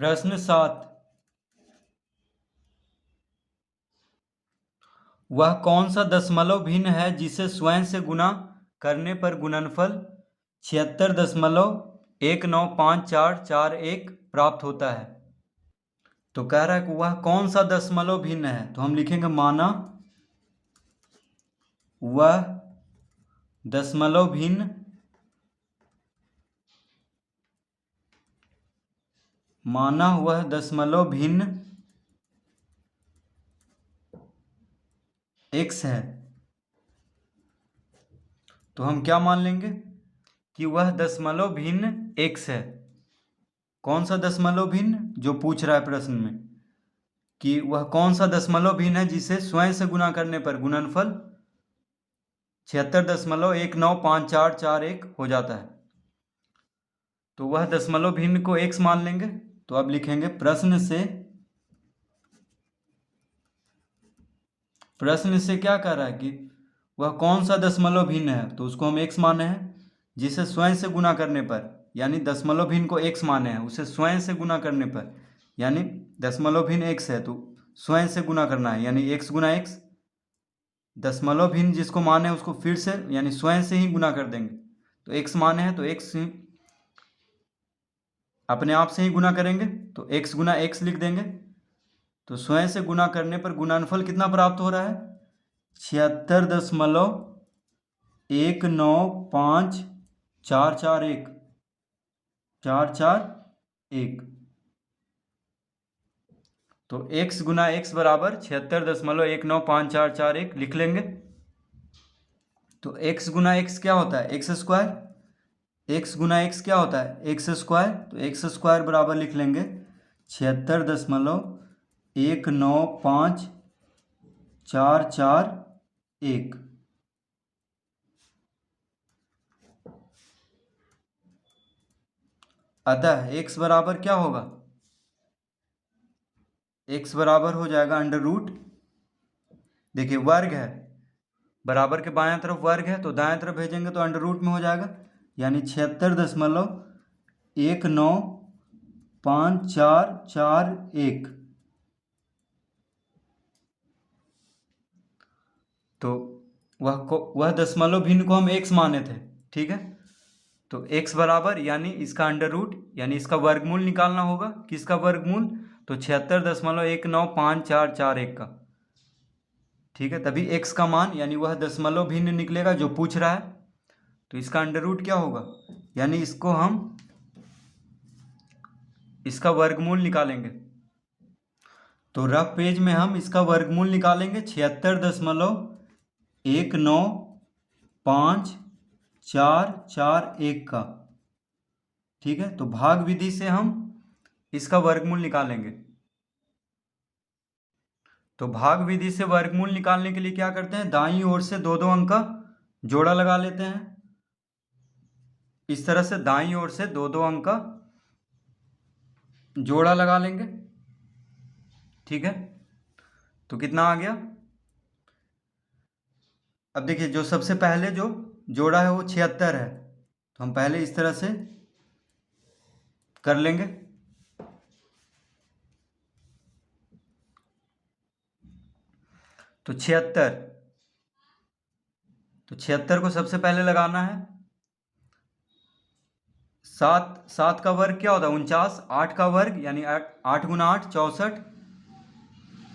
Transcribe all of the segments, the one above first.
प्रश्न 7। वह कौन सा दशमलव भिन्न है जिसे स्वयं से गुणा करने पर गुणनफल 76.195441 प्राप्त होता है। तो कह रहा है कि वह कौन सा दशमलव भिन्न है, तो हम लिखेंगे माना वह दशमलव भिन्न x है। तो हम क्या मान लेंगे कि वह दशमलव भिन्न x है। कौन सा दशमलव भिन्न, जो पूछ रहा है प्रश्न में कि वह कौन सा दशमलव भिन्न है जिसे स्वयं से गुणा करने पर गुणनफल 76.195441 हो जाता है। तो वह दशमलव भिन्न को x मान लेंगे। तो अब लिखेंगे प्रश्न से क्या कह रहा है कि वह कौन सा दशमलव भिन्न है, तो उसको हम x माने हैं। जिसे स्वयं से गुणा करने पर, यानी दशमलव भिन्न को x माने हैं, उसे स्वयं से गुणा करने पर, यानी दशमलव भिन्न x है तो स्वयं से गुणा करना है, यानी x गुना x। दशमलव भिन्न जिसको माने हैं उसको फिर से यानी स्वयं से ही गुणा कर देंगे। तो x माने हैं तो x अपने आप से ही गुणा करेंगे, तो x गुना x लिख देंगे। तो स्वयं से गुणा करने पर गुणनफल कितना प्राप्त हो रहा है, 76.195441। तो x गुना x बराबर 76.195441 लिख लेंगे। तो x गुना x क्या होता है, एक्स स्क्वायर। x गुना x क्या होता है, एक्स स्क्वायर। तो एक्स स्क्वायर बराबर लिख लेंगे 76.195441। अतः x बराबर क्या होगा, x बराबर हो जाएगा अंडर रूट, देखिए वर्ग है, बराबर के बाएं तरफ वर्ग है तो दाएं तरफ भेजेंगे तो अंडर रूट में हो जाएगा, यानी 76.195441। तो वह दशमलव भिन्न को हम x माने थे, ठीक है। तो x बराबर यानी इसका अंडर रूट यानी इसका वर्गमूल निकालना होगा। किसका वर्गमूल, तो 76.195441 का, ठीक है। तभी x का मान यानी वह दशमलव भिन्न निकलेगा जो पूछ रहा है। तो इसका अंडर रूट क्या होगा, यानी इसको हम इसका वर्गमूल निकालेंगे। तो रफ पेज में हम इसका वर्गमूल निकालेंगे 76.195441 का, ठीक है। तो भाग विधि से हम इसका वर्गमूल निकालेंगे। तो भाग विधि से वर्गमूल निकालने के लिए क्या करते हैं, दाईं ओर से दो दो अंक का जोड़ा लगा लेते हैं। इस तरह से दाईं ओर से दो दो अंक का जोड़ा लगा लेंगे, ठीक है। तो कितना आ गया, अब देखिए जो सबसे पहले जो जोड़ा है वो 76 है, तो हम पहले इस तरह से कर लेंगे। तो 76 को सबसे पहले लगाना है। 7 का वर्ग क्या होता है, 49। 8 का वर्ग यानी 8 गुना 8 64,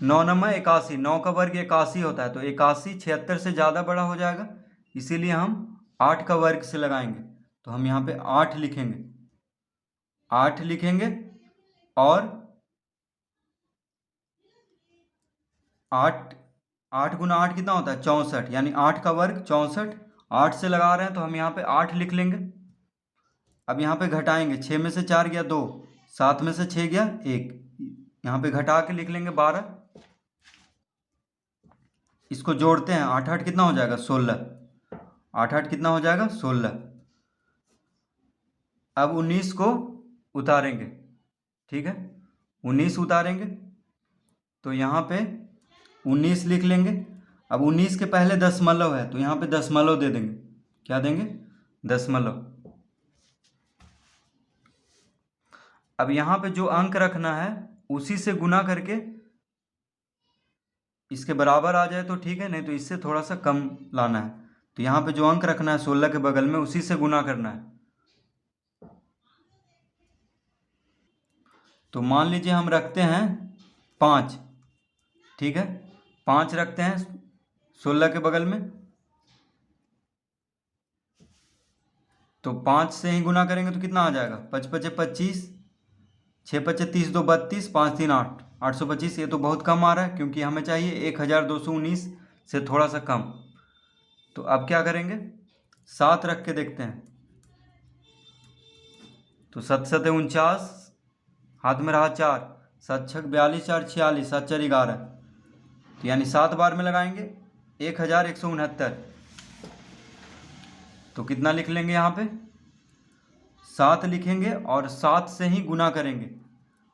9 नंबर 81, 9 का वर्ग 81 होता है। तो 81 76 से ज़्यादा बड़ा हो जाएगा, इसीलिए हम 8 का वर्ग से लगाएंगे। तो हम यहाँ पे 8 लिखेंगे, 8 लिखेंगे और 8 गुना 8 कितना होता है 64, यानी 8 का वर्ग 64। 8 से लगा रहे हैं तो हम यहाँ पे 8 लिख लेंगे। अब यहाँ पे घटाएंगे, 6 में से 4 गया 2, 7 में से 6 गया 1, यहाँ पे घटा के लिख लेंगे 12। इसको जोड़ते हैं, 8 8 कितना हो जाएगा 16, 8 8 कितना हो जाएगा 16। अब 19 को उतारेंगे, ठीक है, 19 उतारेंगे तो यहाँ पे 19 लिख लेंगे। अब 19 के पहले दशमलव है तो यहाँ पे दशमलव दे देंगे, क्या देंगे, दशमलव। अब यहाँ पे जो अंक रखना है उसी से गुना करके इसके बराबर आ जाए तो ठीक है, नहीं तो इससे थोड़ा सा कम लाना है। तो यहाँ पे जो अंक रखना है 16 के बगल में उसी से गुना करना है। तो मान लीजिए हम रखते हैं 5, ठीक है, 5 रखते हैं 16 के बगल में। तो 5 से ही गुना करेंगे तो कितना आ जाएगा, 5 पचे 25, 6 पचे 30, 2 32, 5 3 8, 825। ये तो बहुत कम आ रहा है क्योंकि हमें चाहिए 1219 से थोड़ा सा कम। तो अब क्या करेंगे, 7 रख के देखते हैं। तो 7 7 49, हाथ में रहा 4, 7 6 42, 4 46, 7 4 11। तो यानी 7 बार में लगाएंगे 1169। तो कितना लिख लेंगे यहाँ पे, 7 लिखेंगे और 7 से ही गुना करेंगे।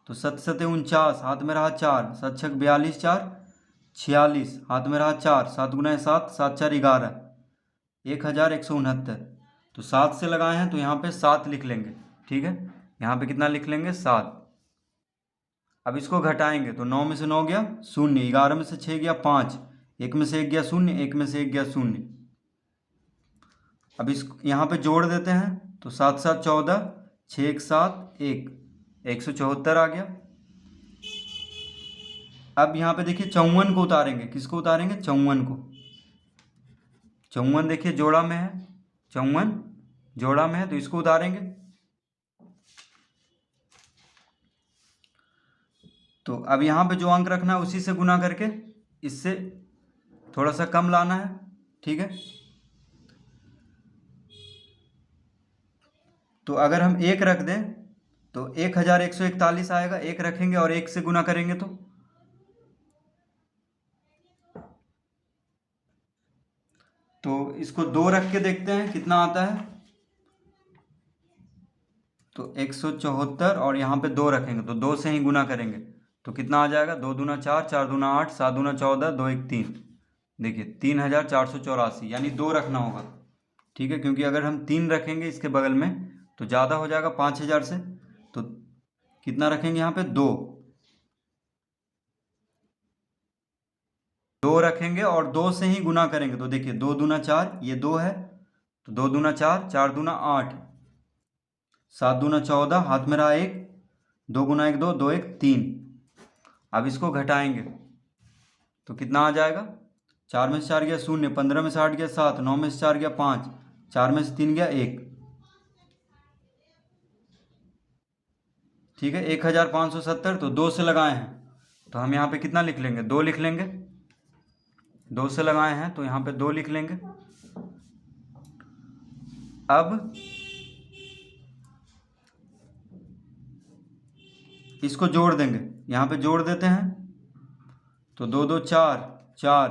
तो 7 7 49, हाथ में रहा 4, 7 6 42, 4 46, हाथ में रहा 4, 7 गुना 7, 7 4 11, 1169। तो 7 से लगाए हैं तो यहाँ पे 7 लिख लेंगे, ठीक है। यहाँ पे कितना लिख लेंगे, 7। अब इसको घटाएंगे तो 9 में से 9 गया 0, 11 में से 6 गया 5, 1 में से 1 गया 0, 1 में से 1 गया 0। अब इस यहाँ पे जोड़ देते हैं तो 7 7 14, 6 1 7 1, 174 आ गया। अब यहाँ पे देखिए 54 को उतारेंगे, किसको उतारेंगे, 54 को। 54 देखिए जोड़ा में है, 54 जोड़ा में है तो इसको उतारेंगे। तो अब यहाँ पे जो अंक रखना है उसी से गुना करके इससे थोड़ा सा कम लाना है, ठीक है। तो अगर हम 1 रख दें तो 1141 आएगा, 1 रखेंगे और 1 से गुना करेंगे तो इसको 2 रख के देखते हैं कितना आता है। तो 174 और यहाँ पे 2 रखेंगे तो 2 से ही गुना करेंगे तो कितना आ जाएगा, 2 दूना 4, 4 दूना 8, 7 दूना 14, 2 1 3। देखिए 3484, यानी 2 रखना होगा, ठीक है, क्योंकि अगर हम 3 रखेंगे इसके बगल में तो ज़्यादा हो जाएगा 5000 से। तो कितना रखेंगे यहाँ पे, 2 रखेंगे और 2 से ही गुना करेंगे। तो देखिए 2 दूना 4, ये 2 है तो 2 दूना 4, 4 दूना 8, 7 दूना 14, हाथ में रहा 1, 2 गुना 1 2, 2 1 3। अब इसको घटाएंगे तो कितना आ जाएगा, 4 में से 4 गया 0, 15 में से 8 गया 7, 9 में से 4 गया 5, 4 में से 3 गया 1, ठीक है, 1570। तो 2 से लगाए हैं तो हम यहाँ पे कितना लिख लेंगे, 2 लिख लेंगे। 2 से लगाए हैं तो यहाँ पे 2 लिख लेंगे। अब इसको जोड़ देंगे, यहाँ पे जोड़ देते हैं तो 2 2 4 4,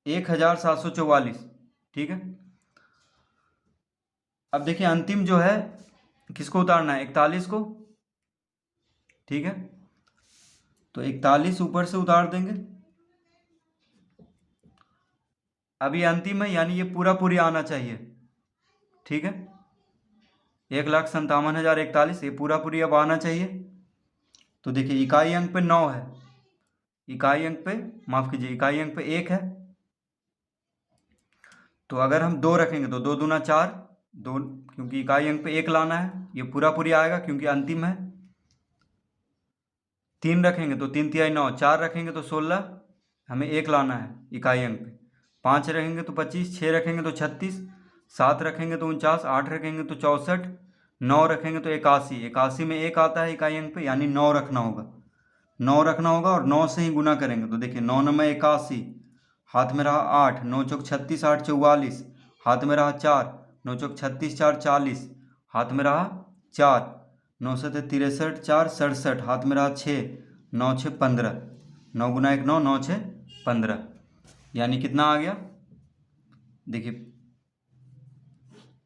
1744, ठीक है। अब देखिए अंतिम जो है किसको उतारना है, 41 को, ठीक है। तो 41 ऊपर से उतार देंगे। अब ये अंतिम है यानी ये पूरा पूरी आना चाहिए, ठीक है। 1,57,041, ये पूरा पूरी अब आना चाहिए। तो देखिए इकाई अंक पे 9 है, इकाई अंक पे, माफ कीजिए, इकाई अंक पे 1 है। तो अगर हम 2 रखेंगे तो 2 दूना 4, 2, क्योंकि इकाई अंक पे 1 लाना है, ये पूरा पूरी आएगा क्योंकि अंतिम है। 3 रखेंगे तो 3 तिहाई 9, 4 रखेंगे तो 16, हमें 1 लाना है इकाई अंक पे। 5 रखेंगे तो 25, 6 रखेंगे तो 36, 7 रखेंगे तो 49, 8 रखेंगे तो 64, 9 रखेंगे तो 81, 81 में 1 आता है इकाई अंक पे यानी 9 रखना होगा। 9 रखना होगा और 9 से ही गुना करेंगे। तो देखिए 9 9 81, हाथ में रहा 8, 9 चौक 36, 8 44, हाथ में रहा 4, 9 चौक 36, 4 40, हाथ में रहा 4, 9 से 63, 4 67, हाथ में रहा 6, 9 6 15, 9 गुना 1 9, 9 6 15, यानी कितना आ गया, देखिए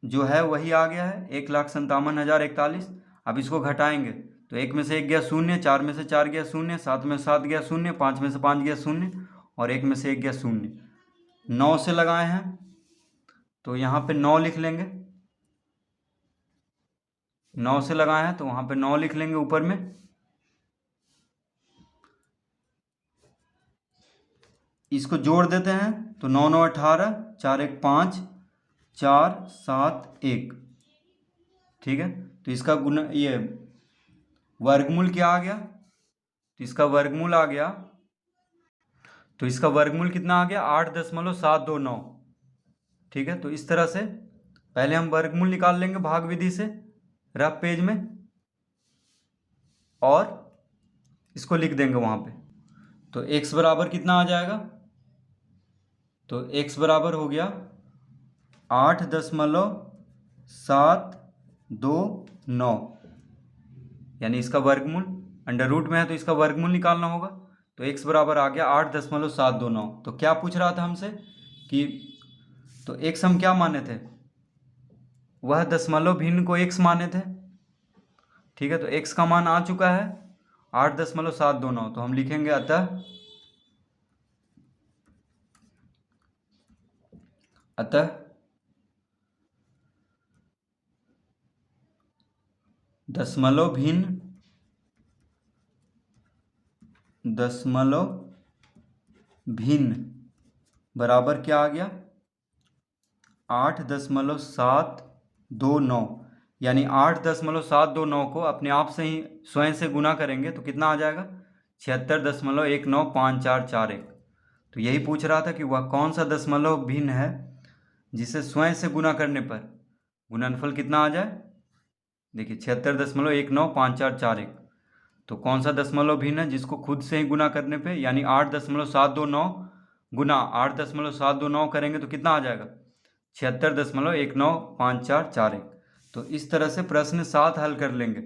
जो है वही आ गया है, 1,57,041। अब इसको घटाएंगे तो 1 में से 1 गया 0, 4 में से 4 गया 0, 7 में से 7 गया 0, 5 में से 5 गया 0 और 1 में से 1 गया 0। 9 से लगाए हैं तो यहाँ पे 9 लिख लेंगे। 9 से लगाए हैं तो वहाँ पे 9 लिख लेंगे ऊपर में। इसको जोड़ देते हैं तो 9 9 18, 4 1 5, 4 7 1। ठीक है, तो इसका गुना ये वर्गमूल क्या आ गया, तो इसका वर्गमूल आ गया, तो इसका वर्गमूल कितना आ गया 8.729। ठीक है, तो इस तरह से पहले हम वर्गमूल निकाल लेंगे भाग विधि से रफ पेज में, और इसको लिख देंगे वहाँ पे। तो x बराबर कितना आ जाएगा, तो x बराबर हो गया 8.729, यानी इसका वर्गमूल अंडर रूट में है तो इसका वर्गमूल निकालना होगा। तो x बराबर आ गया 8.729। तो क्या पूछ रहा था हमसे कि, तो x हम क्या माने थे, वह दशमलव भिन्न को x माने थे। ठीक है, तो x का मान आ चुका है 8.729, तो हम लिखेंगे अतः दशमलव भिन्न बराबर क्या आ गया 8.729, यानी 8.729 को अपने आप से ही स्वयं से गुना करेंगे तो कितना आ जाएगा 76.195441। तो यही पूछ रहा था कि वह कौन सा दशमलव भिन्न है जिसे स्वयं से गुना करने पर गुणनफल कितना आ जाए। देखिए 76.195441, तो कौन सा दशमलव भिन्न है जिसको खुद से ही गुना करने पे, यानी 8.729 गुना 8.729 करेंगे तो कितना आ जाएगा 76.195441। तो इस तरह से प्रश्न 7 हल कर लेंगे।